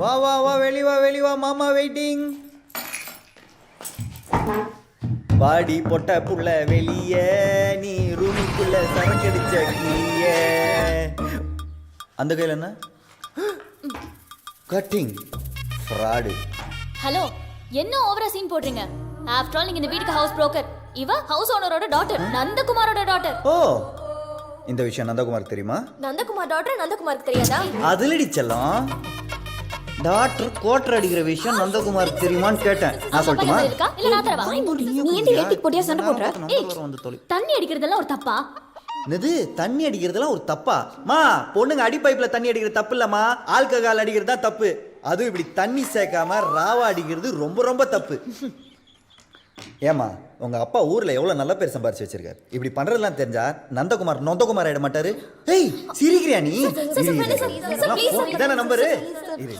வா வா வா வெளி வா மாமா வெயிட்டிங். பாடி பொட்ட புள்ள வெளிய, நீ ரூமுக்குள்ள சரக்கடிச்ச கிளிய. அந்த கையில் என்ன? Cutting fraud. ஹலோ, என்ன ஓவரா சீன் போடுறீங்க? ஆஃப்டர் ஆல் நீங்க இந்த வீட்டுக்கு ஹவுஸ் புரோக்கர். இவ ஹவுஸ் ஓனரோட டாட்டர், நந்தகுமாரோட டாட்டர். ஓ, இந்த விஷயம் நந்தகுமாருக்கு தெரியுமா? நந்தகுமார் டாட்டர் நந்தகுமாருக்கு தெரியாதா? அதுலடி செல்லம், டாக்டர் கோட்டர் அடிக்கிற விஷயம் நந்தகுமாருக்கு தெரியுமான்னு கேட்டேன். நான் சொல்லட்டுமா? இருக்கா இல்ல நான் தரவா? நீ என்ன ஏத்திக்கு போடியா சண்டை போடுற? தண்ணி அடிக்கிறதெல்லாம் ஒரு தப்பா? என்னது தண்ணி அடிக்கிறதுலாம் ஒரு தப்பா? மா, பொண்ணுங்க அடி பைப்ல தண்ணி அடிக்கிறது தப்பு இல்லம்மா, ஆல்கஹால் அடிக்கிறது தான் தப்பு. அதுவும் இப்படி தண்ணி சேர்க்காம ராவா அடிக்கிறது ரொம்ப ரொம்ப தப்பு. ஏமா, உங்க அப்பா ஊர்ல எவ்வளவு நல்ல பேர் சம்பாரிச்சு வச்சிருக்காரு. இப்படி பண்றதெல்லாம் தெரிஞ்சா நந்தகுமார் ஆயிட மாட்டாரு. ஏய், சிரிக்கிறியா நீ? இதான நம்பரு?